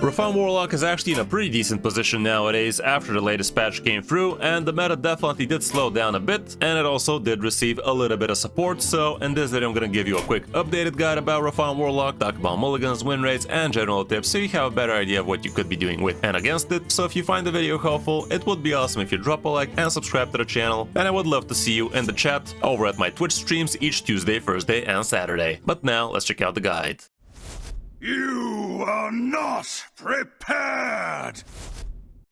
Rafaam Warlock is actually in a pretty decent position nowadays after the latest patch came through, and the meta definitely did slow down a bit, and it also did receive a little bit of support. So in this video I'm gonna give you a quick updated guide about Rafaam Warlock, talk about mulligans, win rates, and general tips so you have a better idea of what you could be doing with and against it. So if you find the video helpful, it would be awesome if you drop a like and subscribe to the channel, and I would love to see you in the chat over at my Twitch streams each Tuesday, Thursday, and Saturday. But now let's check out the guide. You are not prepared!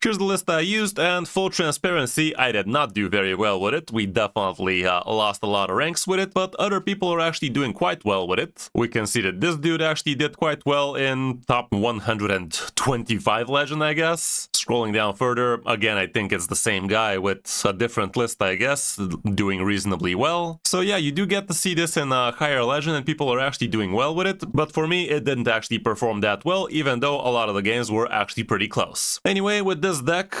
Here's the list I used, and full transparency, I did not do very well with it. We definitely lost a lot of ranks with it, but other people are actually doing quite well with it. We can see that this dude actually did quite well in top 125 legend, I guess. Scrolling down further, again, I think it's the same guy with a different list, I guess, doing reasonably well. So yeah, you do get to see this in a higher legend, and people are actually doing well with it, but for me, it didn't actually perform that well, even though a lot of the games were actually pretty close. Anyway, with this deck,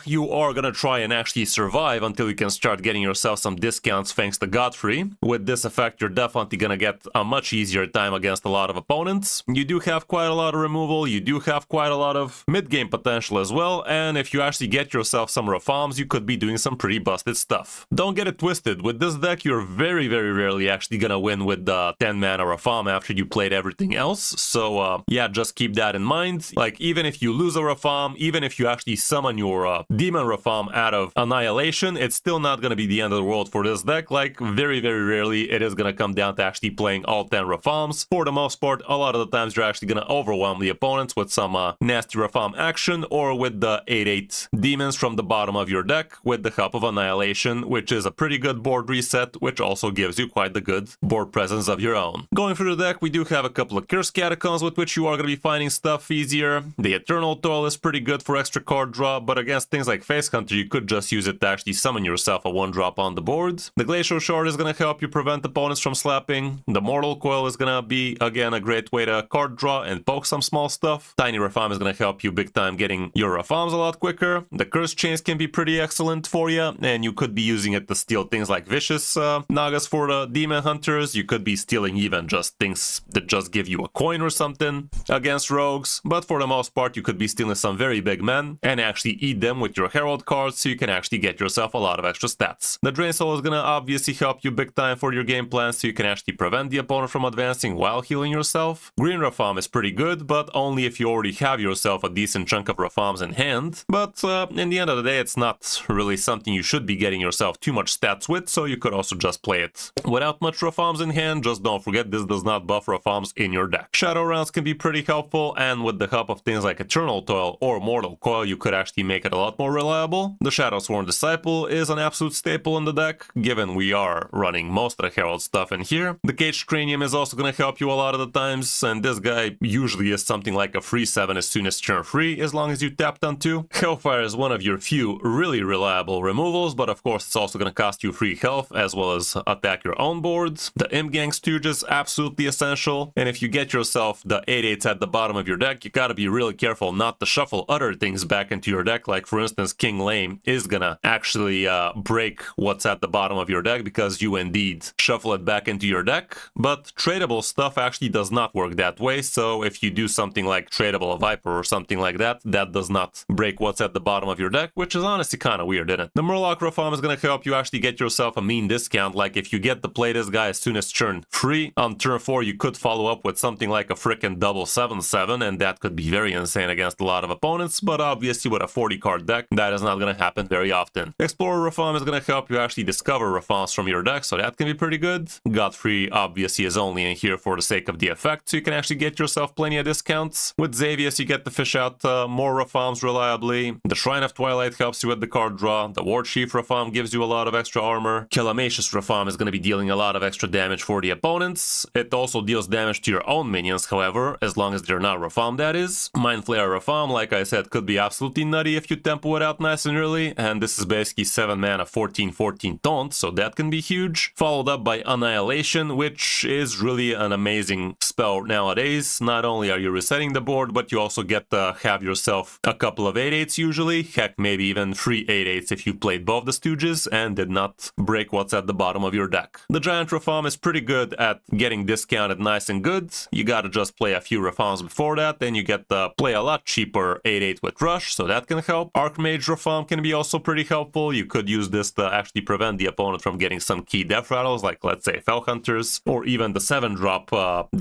you are gonna try and actually survive until you can start getting yourself some discounts thanks to Godfrey. With this effect, you're definitely gonna get a much easier time against a lot of opponents. You do have quite a lot of removal, you do have quite a lot of mid-game potential as well, and if you actually get yourself some Rafaams, you could be doing some pretty busted stuff. Don't get it twisted, with this deck, you're very rarely actually gonna win with the 10 mana Rafaam after you played everything else, so yeah, just keep that in mind. Like, even if you lose a Rafaam, even if you actually summon your Demon Rafaam out of Annihilation, it's still not going to be the end of the world for this deck. Like, very rarely it is going to come down to actually playing all 10 Rafaams. For the most part, a lot of the times you're actually going to overwhelm the opponents with some nasty Rafaam action, or with the 8/8 demons from the bottom of your deck with the help of Annihilation, which is a pretty good board reset, which also gives you quite the good board presence of your own. Going through the deck, we do have a couple of Curse Catacombs with which you are going to be finding stuff easier. The Eternal Toil is pretty good for extra card draw, but against things like Face Hunter, you could just use it to actually summon yourself a 1-drop on the board. The Glacial Shard is going to help you prevent opponents from slapping. The Mortal Coil is going to be, again, a great way to card draw and poke some small stuff. Tiny Rafaam is going to help you big time getting your Rafaams a lot quicker. The Curse Chains can be pretty excellent for you, and you could be using it to steal things like Vicious Nagas for the Demon Hunters. You could be stealing even just things that just give you a coin or something against rogues, but for the most part, you could be stealing some very big men and actually eat them with your Herald cards, so you can actually get yourself a lot of extra stats. The Drain Soul is gonna obviously help you big time for your game plan, so you can actually prevent the opponent from advancing while healing yourself. Green Rafaam is pretty good, but only if you already have yourself a decent chunk of Rafaams in hand. But in the end of the day, it's not really something you should be getting yourself too much stats with, so you could also just play it without much Rafaams in hand. Just don't forget, this does not buff Rafaams in your deck. Shadow Rounds can be pretty helpful, and with the help of things like Eternal Toil or Mortal Coil, you could actually make it a lot more reliable. The Shadowsworn Disciple is an absolute staple in the deck, given we are running most of the Herald stuff in here. The Caged Cranium is also going to help you a lot of the times, and this guy usually is something like a free 7 as soon as turn free, as long as you tapped on 2. Hellfire is one of your few really reliable removals, but of course it's also going to cost you free health as well as attack your own boards. The Imgang Stooge is absolutely essential, and if you get yourself the 8/8s at the bottom of your deck, you gotta be really careful not to shuffle other things back into your deck. Like, for instance, King Lame is gonna actually break what's at the bottom of your deck because you indeed shuffle it back into your deck. But tradable stuff actually does not work that way, so if you do something like tradable Viper or something like that, that does not break what's at the bottom of your deck, which is honestly kind of weird, isn't it? The Murloc Rafaam is gonna help you actually get yourself a mean discount. Like, if you get to play this guy as soon as turn 3, on turn 4 you could follow up with something like a frickin' double 7/7, and that could be very insane against a lot of opponents, but obviously with a 40 card deck, that is not going to happen very often. Explorer Rafaam is going to help you actually discover Rafaams from your deck, so that can be pretty good. Godfrey obviously is only in here for the sake of the effect, so you can actually get yourself plenty of discounts. With Xavius, you get to fish out more Rafaams reliably. The Shrine of Twilight helps you with the card draw. The War Chief Rafaam gives you a lot of extra armor. Calamacious Rafaam is going to be dealing a lot of extra damage for the opponents. It also deals damage to your own minions, however, as long as they're not Rafaam, that is. Mind Flayer Rafaam, like I said, could be absolutely absolutely nutty if you tempo it out nice and early, and this is basically 7 mana 14/14 taunt, so that can be huge. Followed up by Annihilation, which is really an amazing spell nowadays. Not only are you resetting the board, but you also get to have yourself a couple of 8/8s usually, heck maybe even 3 8/8s if you played both the Stooges and did not break what's at the bottom of your deck. The Giant Rafaam is pretty good at getting discounted nice and good. You gotta just play a few Rafaams before that, then you get to play a lot cheaper 8/8 with Rush, so that can help. Archmage Rafaam can be also pretty helpful. You could use this to actually prevent the opponent from getting some key death rattles, like let's say Fell Hunters, or even the 7-drop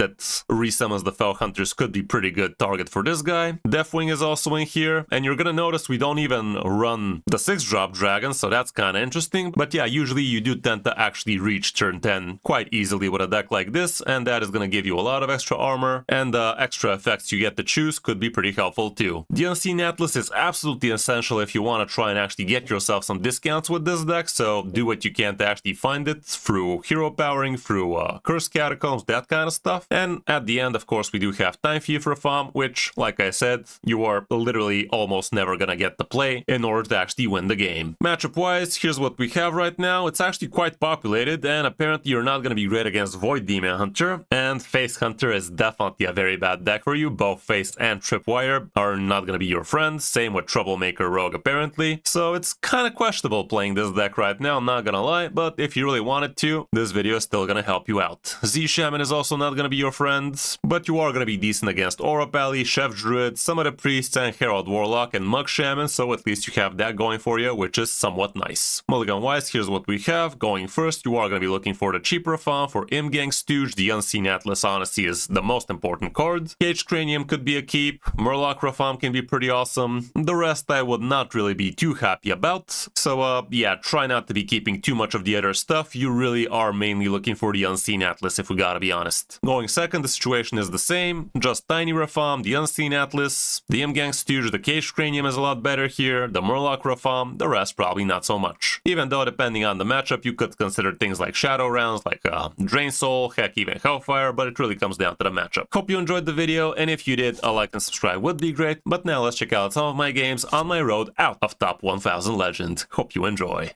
that resummons the Fell Hunters could be pretty good target for this guy. Deathwing is also in here, and you're gonna notice we don't even run the 6-drop dragon, so that's kinda interesting. But yeah, usually you do tend to actually reach turn 10 quite easily with a deck like this, and that is gonna give you a lot of extra armor, and the extra effects you get to choose could be pretty helpful too. The Unseen Atlas is absolutely essential if you want to try and actually get yourself some discounts with this deck, so do what you can to actually find it through hero powering, through Curse Catacombs, that kind of stuff. And at the end, of course, we do have Time Thief Rafaam, which, like I said, you are literally almost never gonna get to play in order to actually win the game. Matchup-wise, here's what we have right now. It's actually quite populated, and apparently you're not gonna be great against Void Demon Hunter, and Face Hunter is definitely a very bad deck for you. Both Face and Tripwire are not gonna be your friends, same with Troublemaker Rogue apparently, so it's kinda questionable playing this deck right now, I'm not gonna lie, but if you really wanted to, this video is still gonna help you out. Z-Shaman is also not gonna be your friend, but you are gonna be decent against Aura Pally, Chef Druid, some of the Priests, and Herald Warlock and Mug Shaman, so at least you have that going for you, which is somewhat nice. Mulligan-wise, here's what we have. Going first, you are gonna be looking for the cheap Rafaam. For Imgang Stooge, the Unseen Atlas honestly is the most important card. Caged Cranium could be a keep. Murloc Rafaam can be pretty awesome. The rest I would not really be too happy about. So yeah, try not to be keeping too much of the other stuff. You really are mainly looking for the Unseen Atlas if we gotta be honest. Going second, the situation is the same. Just Tiny Rafaam, the Unseen Atlas, the Imgang Stooge, the Caged Cranium is a lot better here. The Murloc Rafaam, the rest probably not so much. Even though depending on the matchup, you could consider things like Shadow Rounds, like Drain Soul, heck even Hellfire, but it really comes down to the matchup. Hope you enjoyed the video, and if you did, a like and subscribe would be great. But now let's check out some of my games on my road out of top 1000 Legend. Hope you enjoy.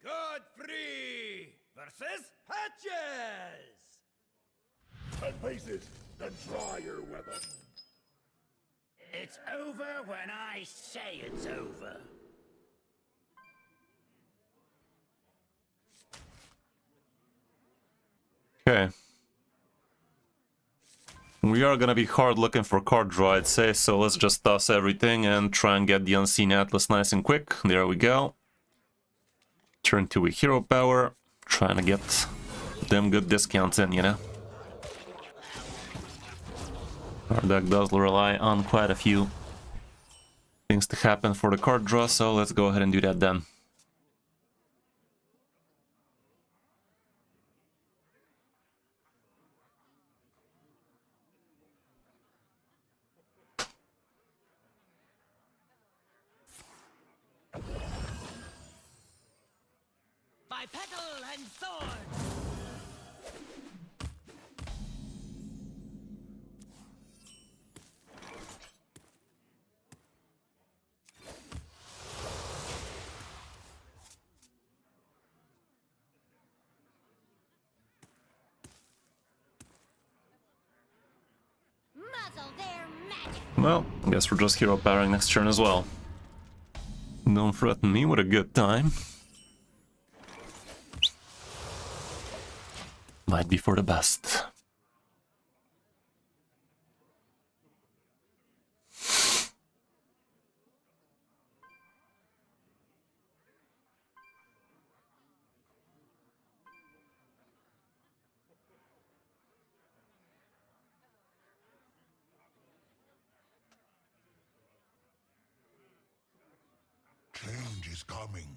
Godfrey versus Hatches! 10 paces, then try your weapon. It's over when I say it's over. Okay. We are gonna be hard looking for card draw, I'd say, so let's just toss everything and try and get the Unseen Atlas nice and quick. There we go. Turn 2 with hero power. Trying to get them good discounts in, you know? Our deck does rely on quite a few things to happen for the card draw, so let's go ahead and do that then. By petal and sword! Muzzle their magic. Well, I guess we're just hero powering next turn as well. Don't threaten me with a good time. Might be for the best. Change is coming.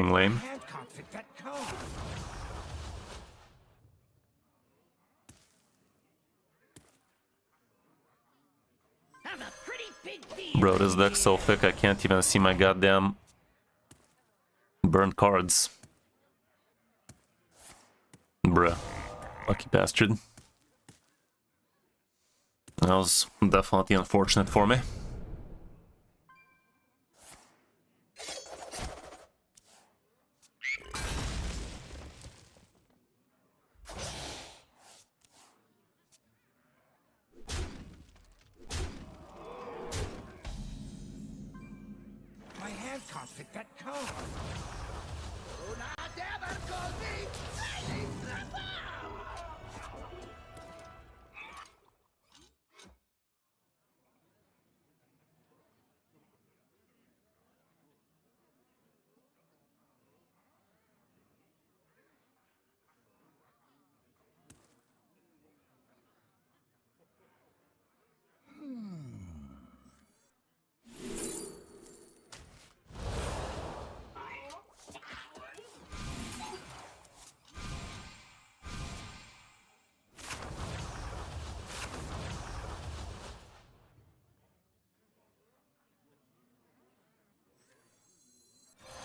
Fucking lame. Hand can't fit that cone. I'm a pretty big deal. Bro, this deck's so thick I can't even see my goddamn burnt cards. Bruh. Lucky bastard. That was definitely unfortunate for me. My hand can't fit that cone. Do not ever call me Lady Rafaam!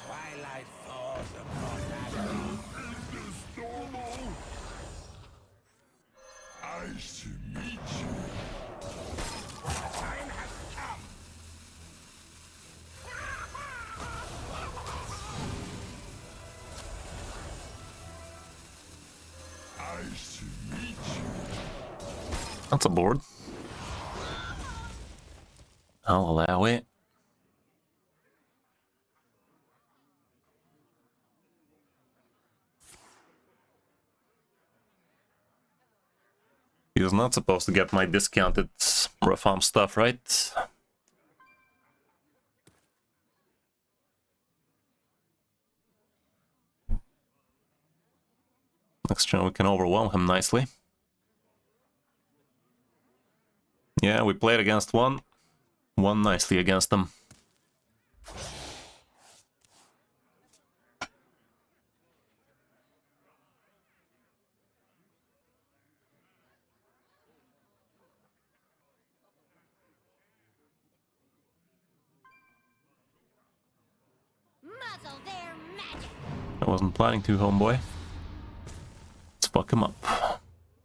Twilight falls upon Adam. Is this normal? Nice to meet you. The time has come. Nice to meet you. That's a board. I'll allow it. He was not supposed to get my discounted Rafaam stuff, right? Next turn we can overwhelm him nicely. Yeah, we played against one. Won nicely against them. Muzzle their magic. I wasn't planning to, homeboy. Let's fuck him up.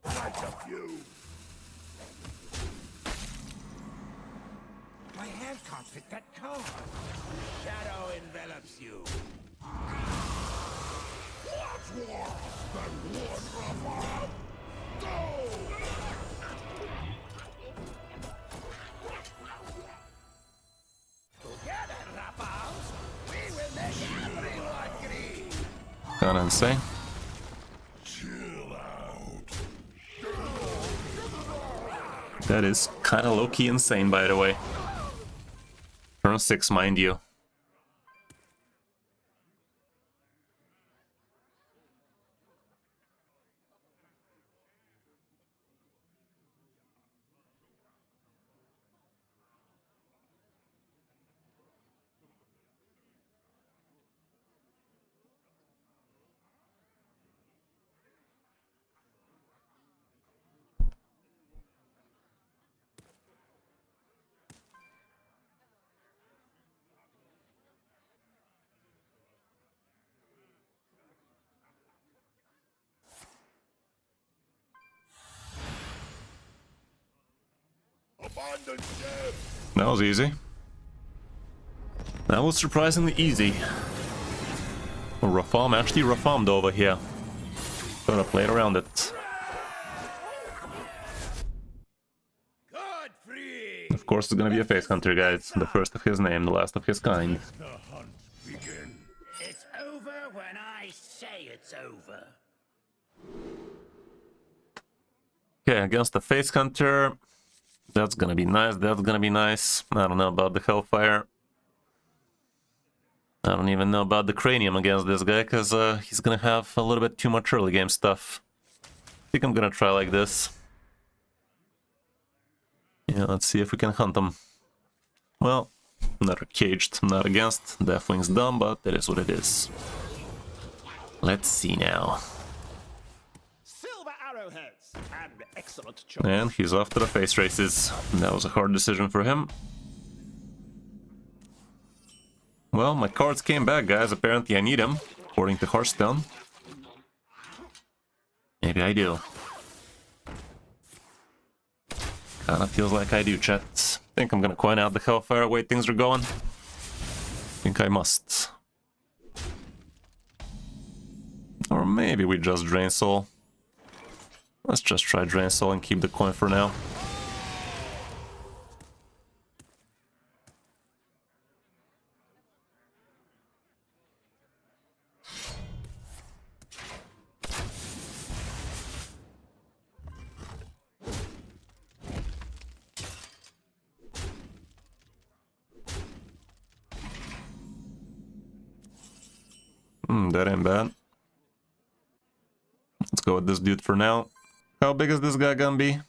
Like a few. My hand can't fit that cone. Shadow envelops you. What's worse than one Rafaam? Go! Together, Rafaams, we will make everyone green. Kinda insane. Chill out. That is kinda low-key insane, by the way. Turn 6, mind you. Abandon ship. That was easy. That was surprisingly easy. Rafaam actually Rafaamed over here. Gotta play around it. Godfrey! Of course, it's gonna be a face hunter, guys. The first of his name, the last of his kind. The hunt begin. It's over when I say it's over. Okay, against the face hunter. That's gonna be nice, that's gonna be nice. I don't know about the Hellfire. I don't even know about the Cranium against this guy, because he's gonna have a little bit too much early game stuff. I think I'm gonna try like this. Yeah, let's see if we can hunt him. Well, not caged, not against. Deathwing's dumb, but it is what it is. Let's see now. Silver arrowheads and excellent choice. And he's off to the face races. That was a hard decision for him. Well, my cards came back, guys. Apparently I need them, according to Hearthstone. Maybe I do. Kinda feels like I do, chat. Think I'm gonna coin out the Hellfire, way things are going. Think I must. Or maybe we just Drain Soul. Let's just try Drain Soul and keep the coin for now. That ain't bad. Let's go with this dude for now. How big is this guy gonna be?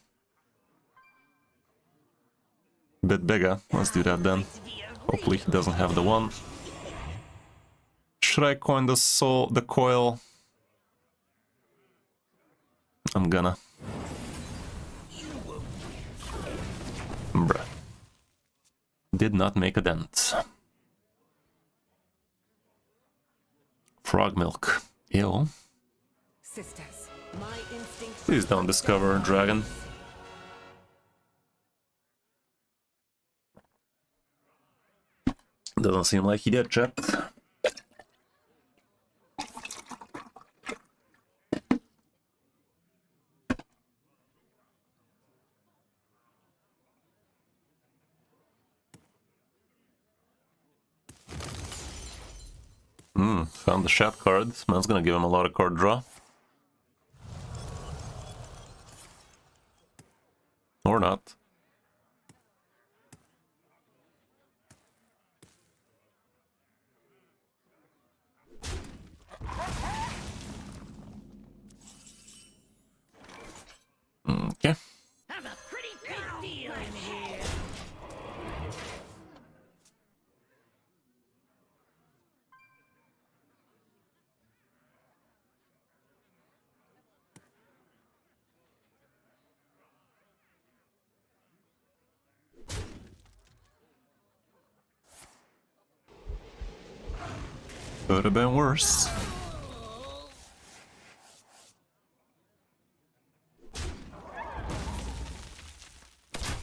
Bit bigger. Let's do that then. Hopefully he doesn't have the one. Should I coin the coil? I'm gonna. Bruh. Did not make a dent. Frog milk. Ew. Sisters, my instinct. Please don't discover a dragon. Doesn't seem like he did, chat. Found the Shat card. Man's gonna give him a lot of card draw. Or not. Okay. Have a pretty big deal in here. Could have been worse.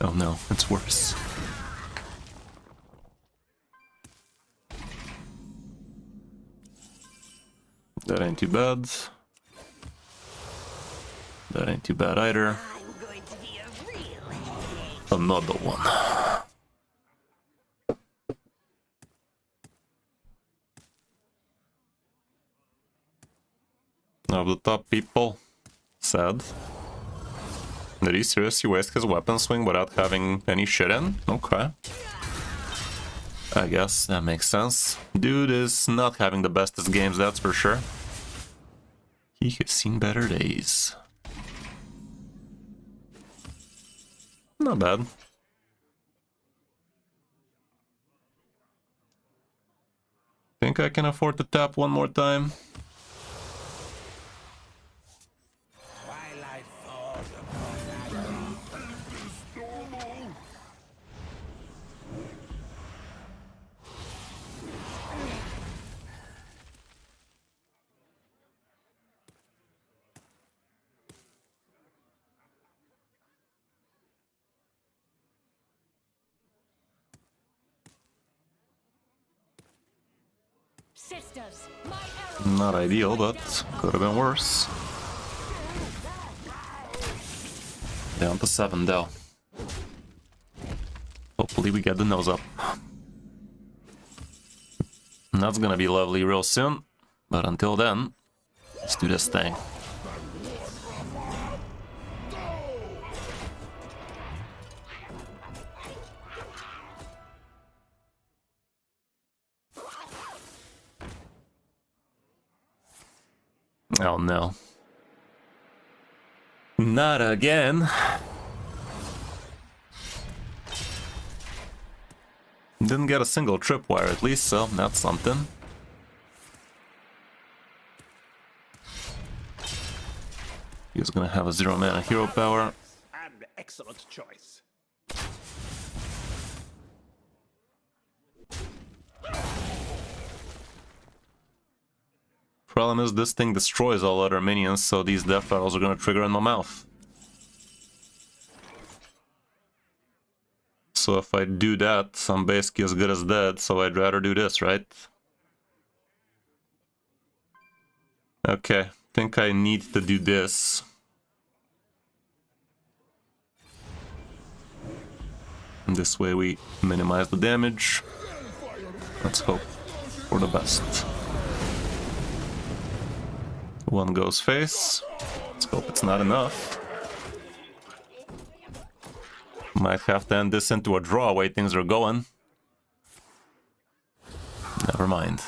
Oh no, it's worse. That ain't too bad. That ain't too bad either. I'm going to be a real headache. Another one. Of the top people. Sad. Did he seriously waste his weapon swing without having any shit in? Okay. I guess that makes sense. Dude is not having the bestest games, that's for sure. He has seen better days. Not bad. Think I can afford to tap one more time? Twilight falls upon that. Sisters, my arrow. Not ideal, but could have been worse. Down to 7 though. Hopefully we get the nose up. And that's gonna be lovely real soon. But until then, let's do this thing. Oh no. Not again. Didn't get a single tripwire at least, so that's something. He's gonna have a 0-mana hero power. An excellent choice. Problem is, this thing destroys all other minions, so these death rattles are gonna trigger in my mouth. So if I do that, I'm basically as good as dead, so I'd rather do this, right? Okay, think I need to do this. And this way we minimize the damage. Let's hope for the best. One goes face. Let's hope it's not enough. Might have to end this into a draw, way things are going. Never mind.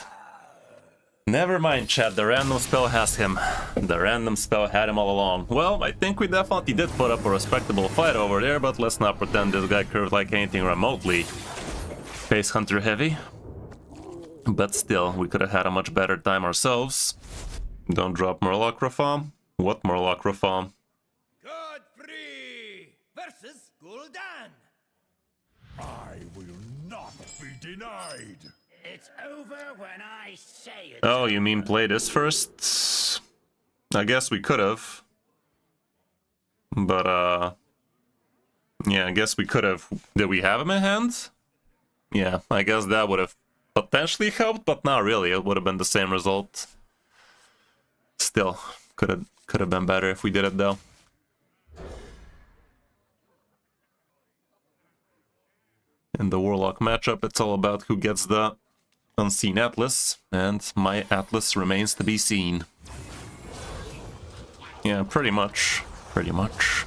Never mind, chat. The random spell has him. The random spell had him all along. Well, I think we definitely did put up a respectable fight over there, but let's not pretend this guy curved like anything remotely Face Hunter heavy. But still, we could have had a much better time ourselves. Don't drop Murloc, Rafaam. What Murloc, Rafaam? Godfrey versus Gul'dan. I will not be denied. It's over when I say it. Oh, you mean play this first? I guess we could have. But, yeah, I guess we could have. Did we have him in hand? Yeah, I guess that would have potentially helped, but not really. It would have been the same result. Still, could have been better if we did it, though. In the Warlock matchup, it's all about who gets the Unseen Atlas, and my Atlas remains to be seen. Yeah, pretty much. Pretty much.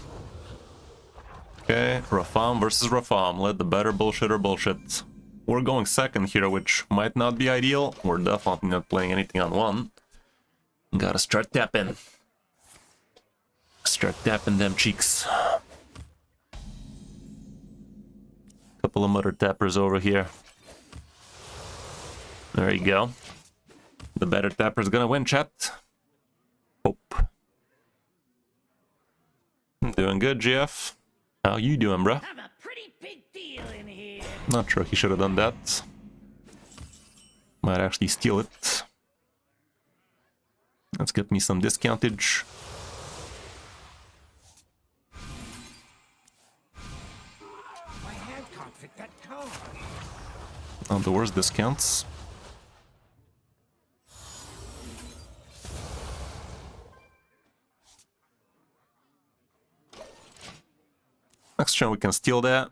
Okay, Rafaam versus Rafaam. Let the better bullshitter bullshit. We're going second here, which might not be ideal. We're definitely not playing anything on one. Gotta start tapping. Start tapping them cheeks. Couple of mother tappers over here. There you go. The better tapper's gonna win, chat. Hope. Doing good, GF. How you doing, bruh? Have a pretty big deal in here. Not sure he should have done that. Might actually steal it. Let's get me some discountage. My hand can't fit that card. Not the worst discounts. Next turn we can steal that.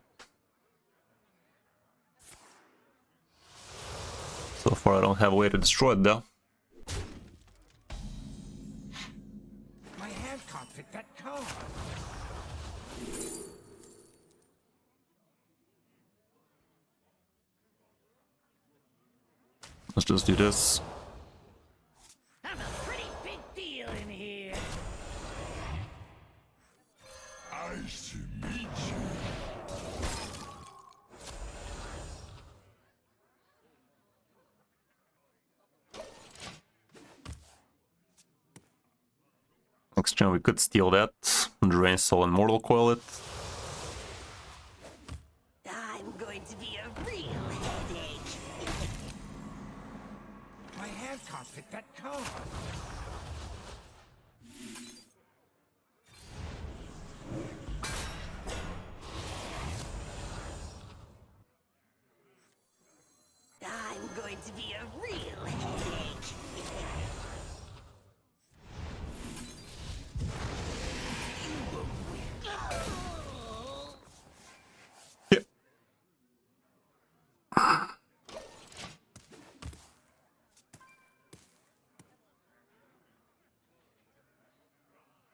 So far I don't have a way to destroy it though. My hand can't fit that card. Let's just do this. Have a pretty big deal in here. Nice to meet you. Next turn we could steal that. Drain Soul and Mortal Coil it. I'm going to be a real headache. My hand can't fit that card. I'm going to be a real headache. Yep.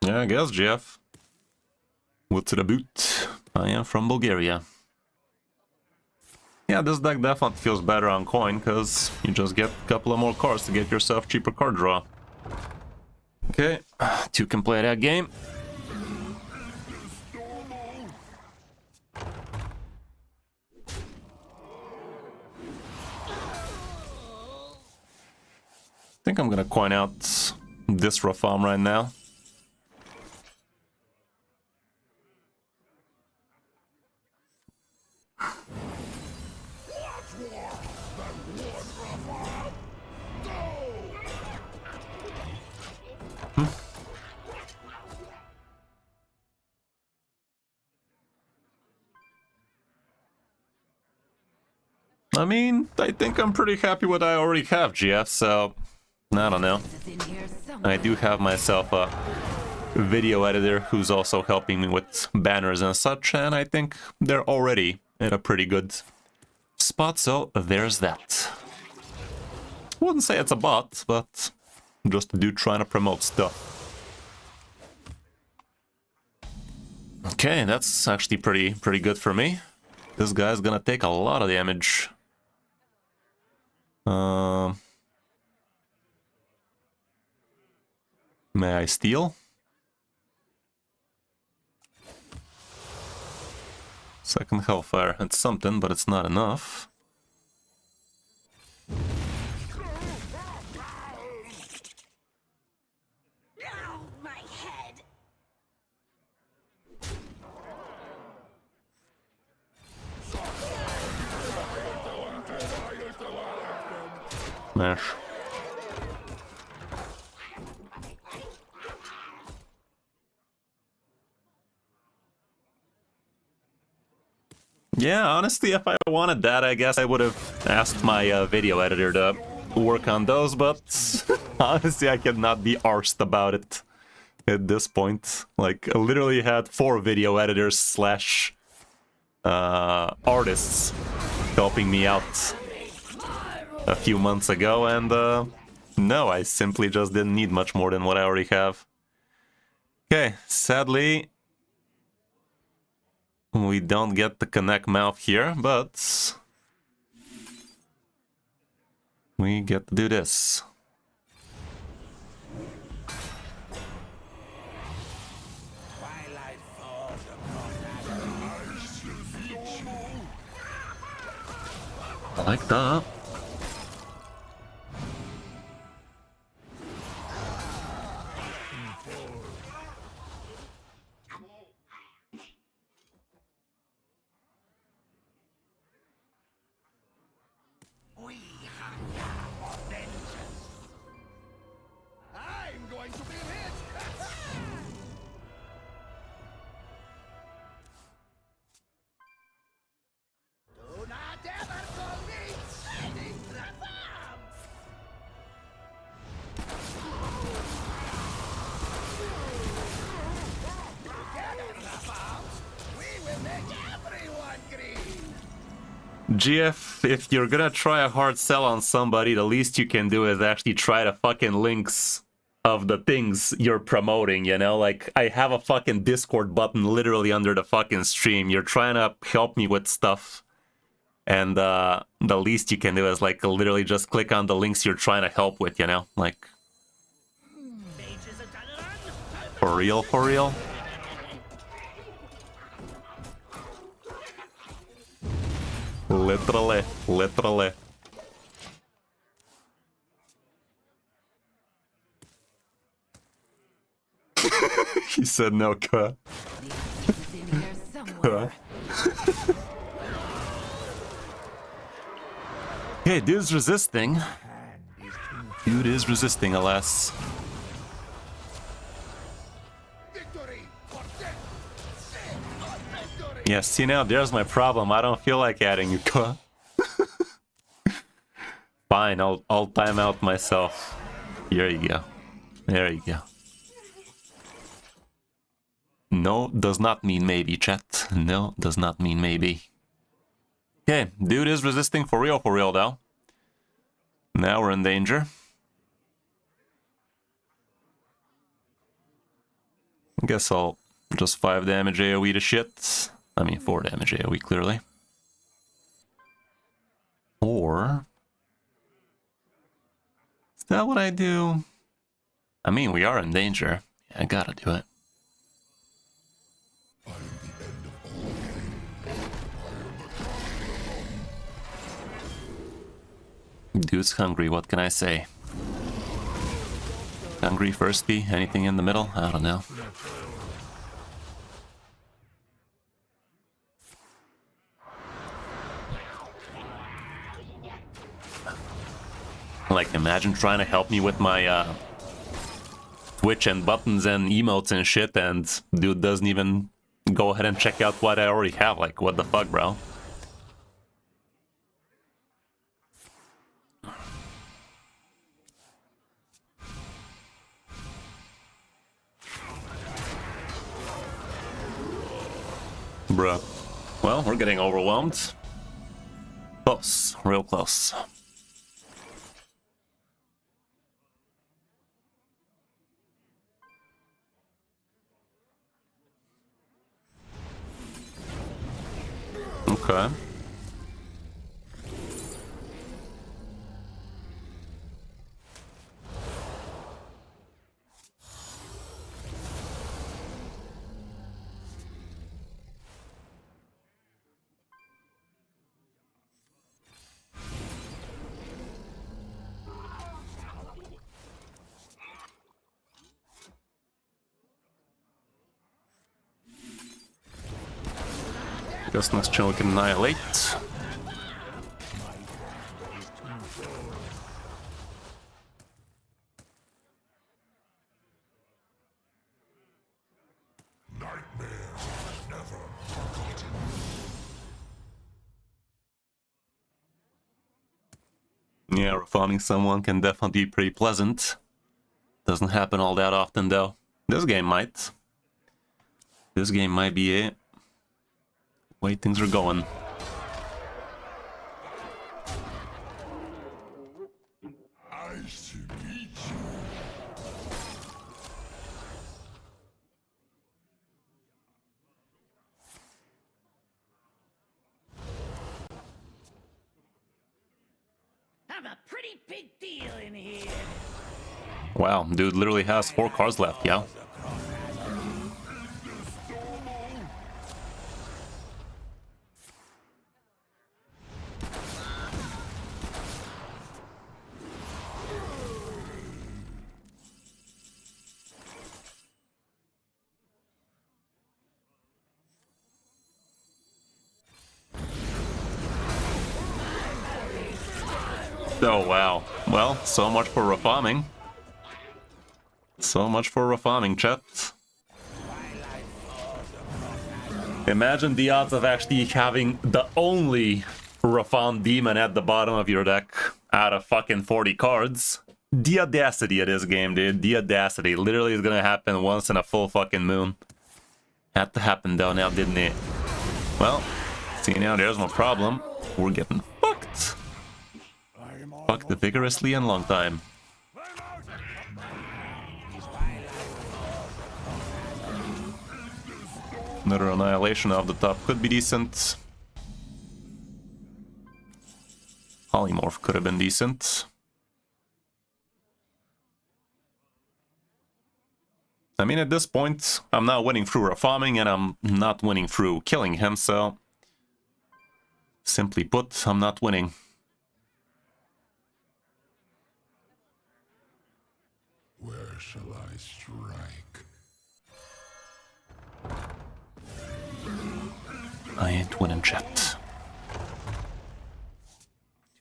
Yeah, I guess, Jeff. What's the boot? I am from Bulgaria. Yeah, this deck definitely feels better on coin, because you just get a couple of more cards to get yourself cheaper card draw. Okay, two can play that game. I think I'm gonna coin out this Rafaam right now. I mean, I think I'm pretty happy with what I already have, GF, so I don't know. I do have myself a video editor who's also helping me with banners and such, and I think they're already in a pretty good spot, so there's that. Wouldn't say it's a bot, but just a dude trying to promote stuff. Okay, that's actually pretty good for me. This guy's gonna take a lot of damage. May I steal? Second Hellfire. It's something, but it's not enough. Ow, my head. Smash. Yeah, honestly, if I wanted that, I guess I would have asked my video editor to work on those, but honestly, I cannot be arsed about it at this point. Like, I literally had 4 video editors slash artists helping me out a few months ago, and no, I simply just didn't need much more than what I already have. Okay, sadly, we don't get the connect mouth here, but we get to do this. I like that. We hunger for vengeance. I'm going to be rich. Do not ever call me Lady Rafaam. Together, Rafaams, we will make everyone green. GF, if you're gonna try a hard sell on somebody, the least you can do is actually try the fucking links of the things you're promoting, you know? Like, I have a fucking Discord button literally under the fucking stream. You're trying to help me with stuff, and the least you can do is, like, literally just click on the links you're trying to help with, you know? Like, for real, for real? Literally, literally. He said no, cuh. Okay, dude's resisting. Dude is resisting, alas. Victory for death. Sin or victory. Yeah, see now, there's my problem. I don't feel like adding you, cuh. Fine, I'll time out myself. Here you go. There you go. No does not mean maybe, chat. No does not mean maybe. Okay, dude is resisting for real though. Now we're in danger. I guess I'll just 5 damage AoE to shit. I mean 4 damage AoE clearly. Or... is that what I do? I mean, we are in danger. Yeah, I gotta do it. Dude's hungry, what can I say? Hungry, thirsty, anything in the middle? I don't know. Like, imagine trying to help me with my Twitch and buttons and emotes and shit, and dude doesn't even go ahead and check out what I already have. Like, what the fuck, bro? Bruh. Well, we're getting overwhelmed. Close. Real close. Okay. Guess next turn we can annihilate. Yeah, reforming someone can definitely be pretty pleasant. Doesn't happen all that often though. This game might. This game might be it. Way things are going. Nice to meet you. I'm a pretty big deal in here. Wow, dude literally has 4 cards left, yeah? Oh, wow. Well, so much for reforming. So much for reforming, chat. Imagine the odds of actually having the only reformed demon at the bottom of your deck out of fucking 40 cards. The audacity of this game, dude. The audacity. Literally is gonna happen once in a full fucking moon. Had to happen though now, didn't it? Well, see now there's no problem. We're getting fucked. Fucked vigorously and long time. Another annihilation off the top could be decent. Polymorph could have been decent. I mean, at this point, I'm not winning through reforming and I'm not winning through killing him, so... Simply put, I'm not winning. Where shall I strike? I ain't winning, chat.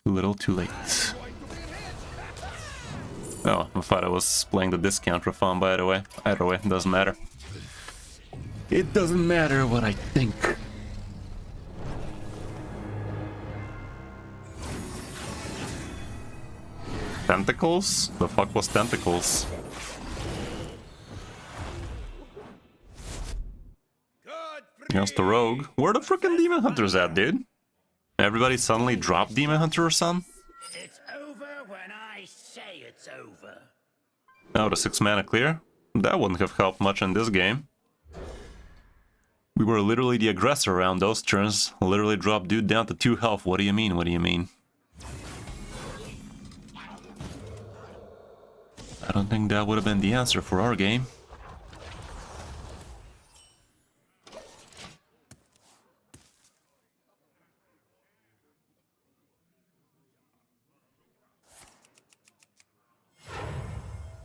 Too little, too late. Oh, I thought I was playing the discount reform, by the way. Either way, it doesn't matter. It doesn't matter what I think. Tentacles? The fuck was tentacles? Against the rogue. Where the frickin' demon hunters at, dude? Everybody suddenly dropped demon hunter or something? It's over when I say it's over. Oh, the 6 mana clear? That wouldn't have helped much in this game. We were literally the aggressor around those turns. Literally dropped dude down to 2 health. What do you mean? What do you mean? I don't think that would have been the answer for our game.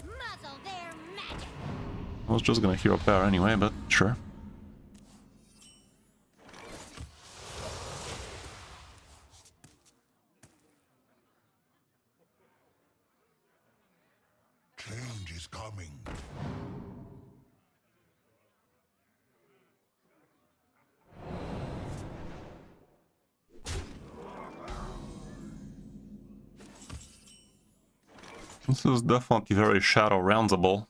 Muzzle their magic. I was just gonna hero power anyway, but sure. This is definitely very shadow roundable.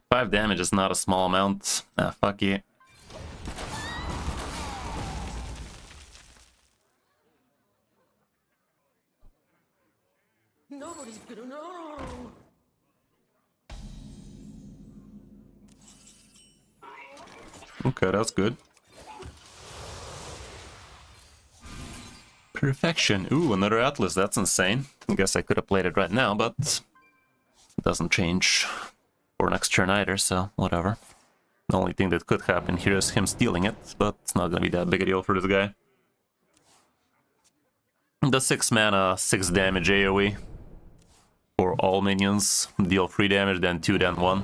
5 damage is not a small amount. Ah, fuck yeah. Nobody's gonna know. Okay, that's good. Perfection. Ooh, another Atlas. That's insane. I guess I could have played it right now, but it doesn't change for next turn either, so whatever. The only thing that could happen here is him stealing it, but it's not gonna be that big a deal for this guy. The 6 mana, 6 damage AoE for all minions. Deal 3 damage, then 2, then 1.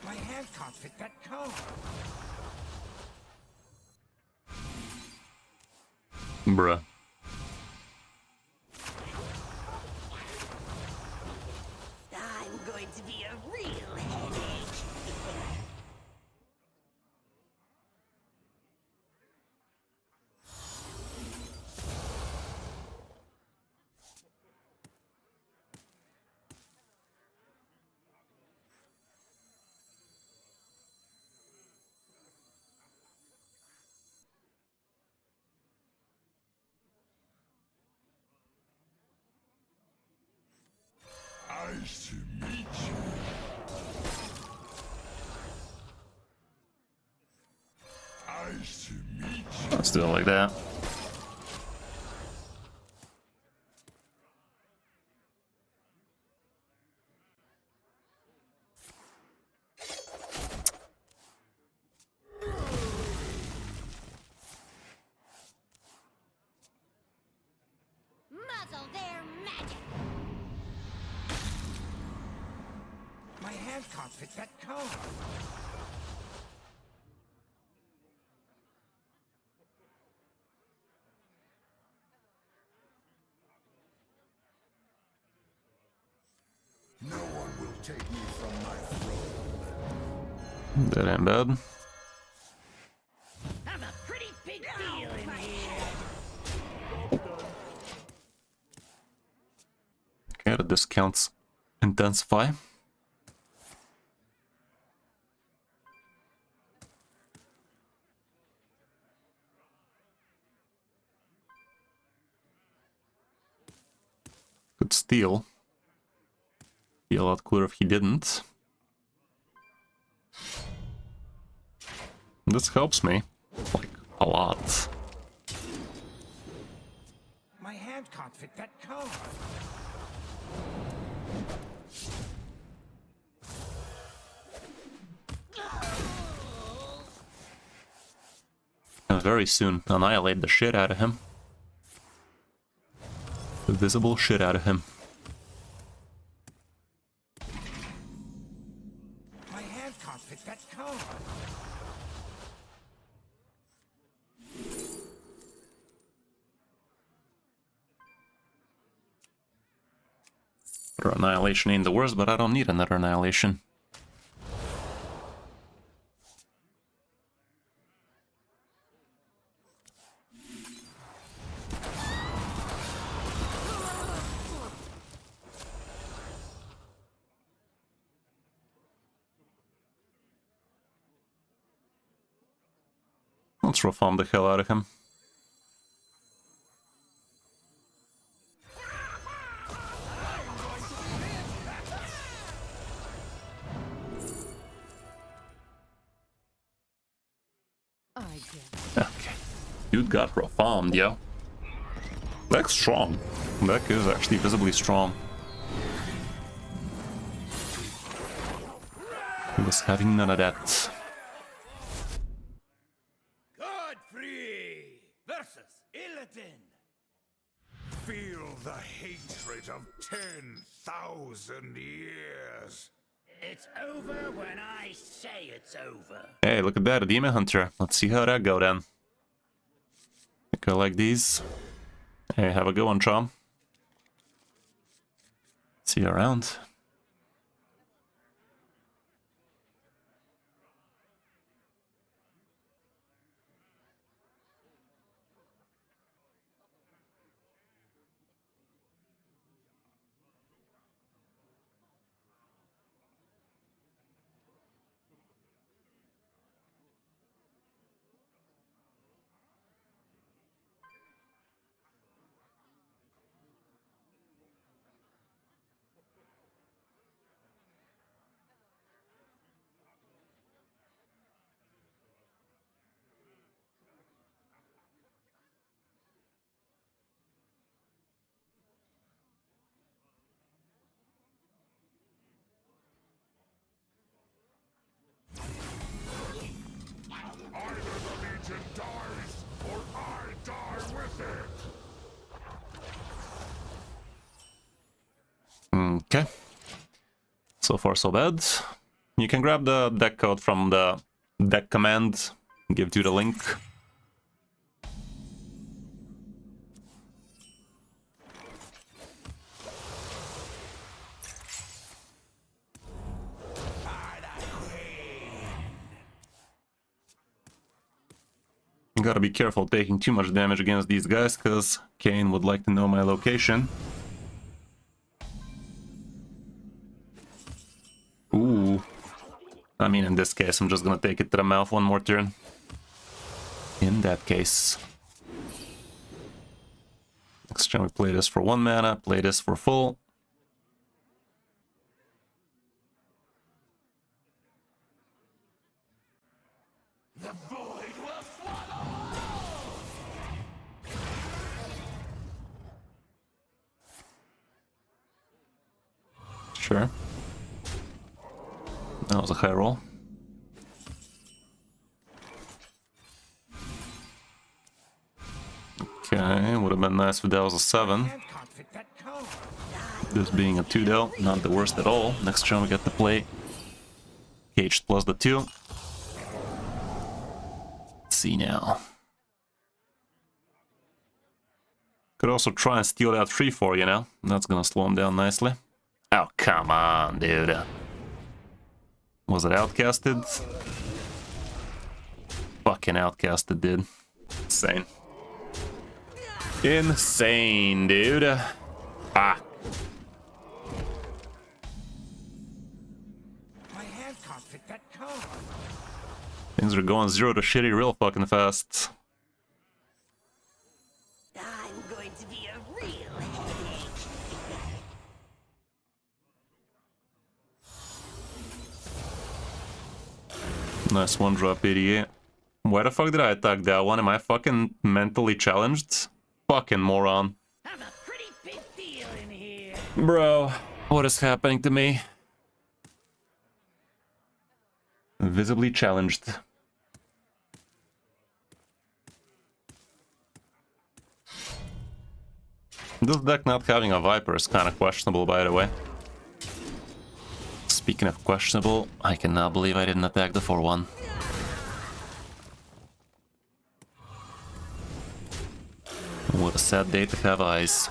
My hand can't fit that card. Bruh. I'm going to be a real headache. Nice to meet you. Nice to meet you. Let's do it like that. Muzzle their magic. My hand can't fit that card. No one will take me from my throne. That ain't bad. I'm a pretty big deal in here. Okay, the discounts intensify. Could steal. Be a lot cooler if he didn't. This helps me, like, a lot. My hand can't fit that card. And very soon annihilate the shit out of him. The visible shit out of him. My hand can't fit that card. Another annihilation ain't the worst, but I don't need another annihilation. Let's Rafaam the hell out of him. I get it. Okay. Dude got Rafamed, yo. Deck's strong. Deck is actually visibly strong. He was having none of that. Godfrey versus Illidan. Feel the hatred of 10,000 years. It's over when I say it's over. Hey, look at that, a Demon Hunter. Let's see how that go then. Collect these. Hey, have a good one, Chom. See you around. Either the Legion dies, or I die with it! Okay. So far, so bad. You can grab the deck code from the deck command, give you the link. You gotta be careful taking too much damage against these guys, because Kane would like to know my location. Ooh. I mean, in this case, I'm just gonna take it to the mouth one more turn. In that case. Next turn we play this for 1 mana, play this for full. Sure. That was a high roll. Okay, would have been nice if that was a 7. Hand can't fit that card. This being a 2 though, not the worst at all. Next turn we get to play Caged plus the 2. Let's see now. Could also try and steal that 3-4, you know? That's gonna slow him down nicely. Oh, come on, dude. Was it outcasted? Fucking outcasted, dude. Insane. Insane, dude. Ah. My hand can't fit that card. Things are going 0 to shitty real fucking fast. I'm going to be a real headache. Nice 1-drop 88. Why the fuck did I attack that one? Am I fucking mentally challenged? Fucking moron. I'm a pretty big deal in here. Bro, what is happening to me? Visibly challenged. This deck not having a Viper is kind of questionable, by the way. Speaking of questionable, I cannot believe I didn't attack the 4-1. What a sad day to have eyes.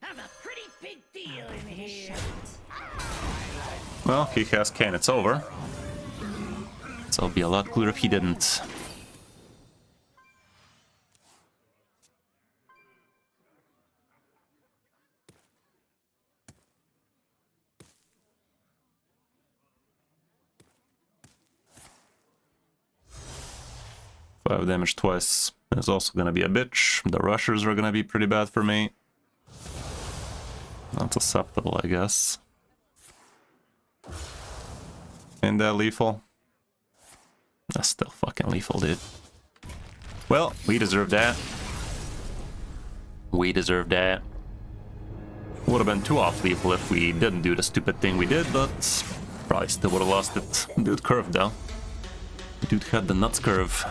I'm a pretty big deal in here. Well, he has Kane, it's over. So it'll be a lot cooler if he didn't. Five damage twice is also gonna be a bitch. The rushers are gonna be pretty bad for me. Not susceptible, I guess. Ain't that lethal? That's still fucking lethal, dude. Well, we deserve that. We deserve that. Would have been too off-lethal if we didn't do the stupid thing we did, but probably still would have lost it. Dude curved though. Dude had the nuts curve.